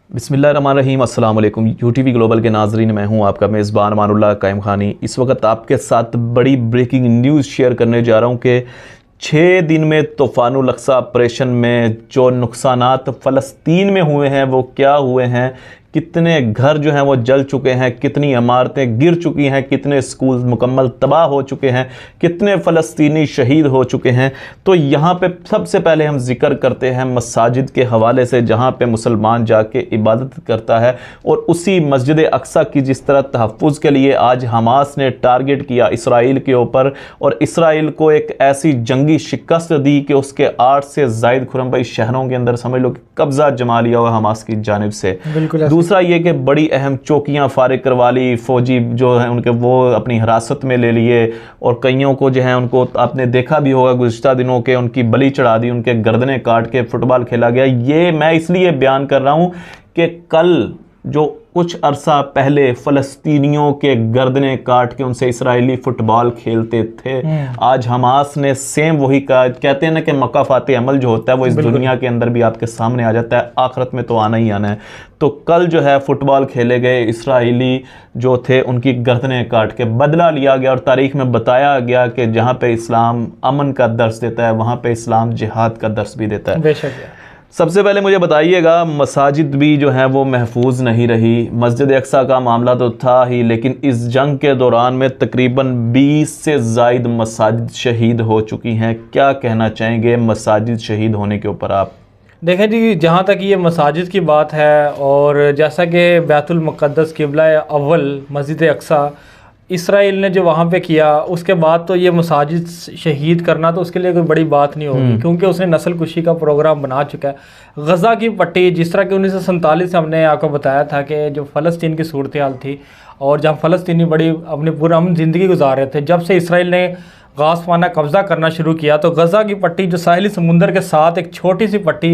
بسم اللہ الرحمن الرحیم۔ السلام علیکم یو ٹی وی گلوبل کے ناظرین، میں ہوں آپ کا میزبان امان اللہ قائم خانی۔ اس وقت آپ کے ساتھ بڑی بریکنگ نیوز شیئر کرنے جا رہا ہوں کہ 6 دن میں طوفان الاقصی آپریشن میں جو نقصانات فلسطین میں ہوئے ہیں وہ کیا ہوئے ہیں، کتنے گھر جو ہیں وہ جل چکے ہیں، کتنی عمارتیں گر چکی ہیں، کتنے سکول مکمل تباہ ہو چکے ہیں، کتنے فلسطینی شہید ہو چکے ہیں۔ تو یہاں پہ سب سے پہلے ہم ذکر کرتے ہیں مساجد کے حوالے سے، جہاں پہ مسلمان جا کے عبادت کرتا ہے، اور اسی مسجد اقصی کی جس طرح تحفظ کے لیے آج حماس نے ٹارگٹ کیا اسرائیل کے اوپر، اور اسرائیل کو ایک ایسی جنگی شکست دی کہ اس کے 8 سے زائد خرم بھائی شہروں کے اندر سمجھ لو کہ قبضہ جما لیا ہوا حماس کی جانب سے۔ بالکل دوسرا یہ کہ بڑی اہم چوکیاں فارغ کروا لی، فوجی جو ہیں ان کے وہ اپنی حراست میں لے لیے، اور کئیوں کو جو ہیں ان کو آپ نے دیکھا بھی ہوگا گزشتہ دنوں کے ان کی بلی چڑھا دی، ان کے گردنیں کاٹ کے فٹ بال کھیلا گیا۔ یہ میں اس لیے بیان کر رہا ہوں کہ کل جو کچھ عرصہ پہلے فلسطینیوں کے گردنیں کاٹ کے ان سے اسرائیلی فٹ بال کھیلتے تھے، آج حماس نے سیم وہی کہا۔ کہتے ہیں نا کہ مکافات عمل جو ہوتا ہے وہ اس دنیا کے اندر بھی آپ کے سامنے آ جاتا ہے، آخرت میں تو آنا ہی آنا ہے۔ تو کل جو ہے فٹ بال کھیلے گئے، اسرائیلی جو تھے ان کی گردنیں کاٹ کے بدلہ لیا گیا، اور تاریخ میں بتایا گیا کہ جہاں پہ اسلام امن کا درس دیتا ہے وہاں پہ اسلام جہاد کا درس بھی دیتا ہے۔ بے شک۔ سب سے پہلے مجھے بتائیے گا، مساجد بھی جو ہیں وہ محفوظ نہیں رہی۔ مسجد اقصی کا معاملہ تو تھا ہی، لیکن اس جنگ کے دوران میں تقریباً 20 سے زائد مساجد شہید ہو چکی ہیں۔ کیا کہنا چاہیں گے مساجد شہید ہونے کے اوپر آپ؟ دیکھیں جی، جہاں تک یہ مساجد کی بات ہے، اور جیسا کہ بیت المقدس قبلہ اول مسجد اقصی اسرائیل نے جو وہاں پہ کیا، اس کے بعد تو یہ مساجد شہید کرنا تو اس کے لیے کوئی بڑی بات نہیں ہوگی، کیونکہ اس نے نسل کشی کا پروگرام بنا چکا ہے۔ غزہ کی پٹی، جس طرح کہ 1947 سے ہم نے آپ کو بتایا تھا کہ جو فلسطین کی صورتحال تھی، اور جہاں فلسطینی بڑی اپنی پرامن زندگی گزار رہے تھے، جب سے اسرائیل نے غاصبانہ قبضہ کرنا شروع کیا تو غزہ کی پٹی جو ساحلی سمندر کے ساتھ ایک چھوٹی سی پٹی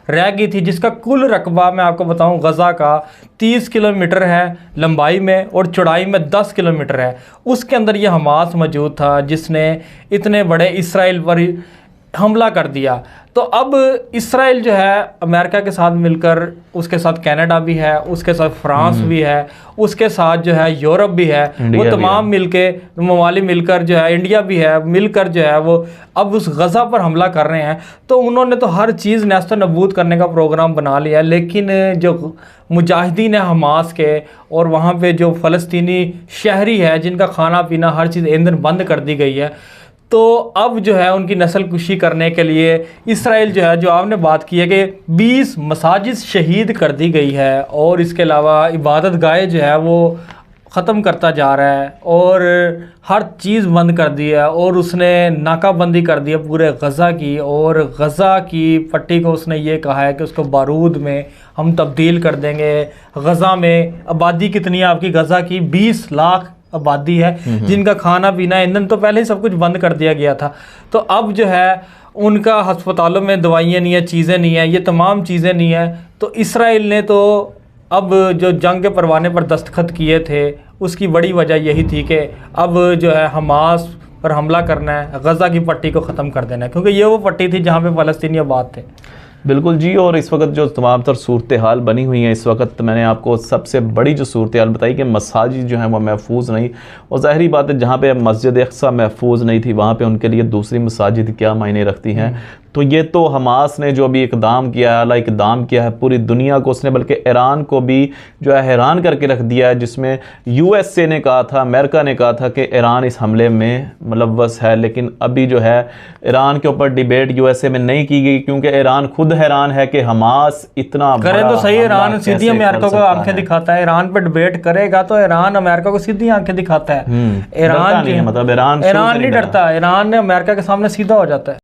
رہ گئی تھی، جس کا کل رقبہ میں آپ کو بتاؤں غزہ کا 30 کلومیٹر ہے لمبائی میں، اور چوڑائی میں 10 کلومیٹر ہے۔ اس کے اندر یہ حماس موجود تھا جس نے اتنے بڑے اسرائیل پر حملہ کر دیا۔ تو اب اسرائیل جو ہے امریکہ کے ساتھ مل کر، اس کے ساتھ کینیڈا بھی ہے، اس کے ساتھ فرانس بھی ہے، اس کے ساتھ جو ہے یورپ بھی ہے، وہ تمام مل کے ممالک مل کر جو ہے، انڈیا بھی ہے، مل کر جو ہے وہ اب اس غزہ پر حملہ کر رہے ہیں۔ تو انہوں نے تو ہر چیز نیست و نبود کرنے کا پروگرام بنا لیا، لیکن جو مجاہدین ہیں حماس کے، اور وہاں پہ جو فلسطینی شہری ہے جن کا کھانا پینا ہر چیز ایندھن بند کر دی گئی ہے، تو اب جو ہے ان کی نسل کشی کرنے کے لیے اسرائیل جو ہے، جو آپ نے بات کی ہے کہ 20 مساجد شہید کر دی گئی ہے، اور اس کے علاوہ عبادت گاہیں جو ہے وہ ختم کرتا جا رہا ہے، اور ہر چیز بند کر دی ہے، اور اس نے ناکہ بندی کر دی ہے پورے غزہ کی، اور غزہ کی پٹی کو اس نے یہ کہا ہے کہ اس کو بارود میں ہم تبدیل کر دیں گے۔ غزہ میں آبادی کتنی ہے آپ کی؟ غزہ کی 20 لاکھ آبادی ہے، جن کا کھانا پینا ایندھن تو پہلے ہی سب کچھ بند کر دیا گیا تھا۔ تو اب جو ہے ان کا ہسپتالوں میں دوائیاں نہیں ہیں، چیزیں نہیں ہیں، یہ تمام چیزیں نہیں ہیں۔ تو اسرائیل نے تو اب جو جنگ کے پروانے پر دستخط کیے تھے، اس کی بڑی وجہ یہی تھی کہ اب جو ہے حماس پر حملہ کرنا ہے، غزہ کی پٹی کو ختم کر دینا ہے، کیونکہ یہ وہ پٹی تھی جہاں پہ فلسطینی آباد تھے۔ بالکل جی، اور اس وقت جو تمام تر صورتحال بنی ہوئی ہیں، اس وقت میں نے آپ کو سب سے بڑی جو صورتحال بتائی کہ مساجد جو ہیں وہ محفوظ نہیں، اور ظاہری بات ہے جہاں پہ مسجد اقصی محفوظ نہیں تھی وہاں پہ ان کے لیے دوسری مساجد کیا معنی رکھتی ہیں۔ تو یہ تو حماس نے جو ابھی اقدام کیا ہے، اعلیٰ اقدام کیا ہے، پوری دنیا کو اس نے بلکہ ایران کو بھی جو ہے حیران کر کے رکھ دیا ہے، جس میں یو ایس اے نے کہا تھا، امریکہ نے کہا تھا کہ ایران اس حملے میں ملوث ہے، لیکن ابھی جو ہے ایران کے اوپر ڈیبیٹ یو ایس اے میں نہیں کی گئی، کیونکہ ایران خود حیران ہے کہ حماس اتنا کرے تو صحیح، ایران سیدھی امریکہ کو آنکھیں دکھاتا ہے۔ ایران پہ ڈیبیٹ کرے گا تو ایران امریکہ کو سیدھی آنکھیں دکھاتا ہے۔ ایران نہیں ڈرتا، ایران نے امریکہ کے سامنے سیدھا ہو جاتا ہے۔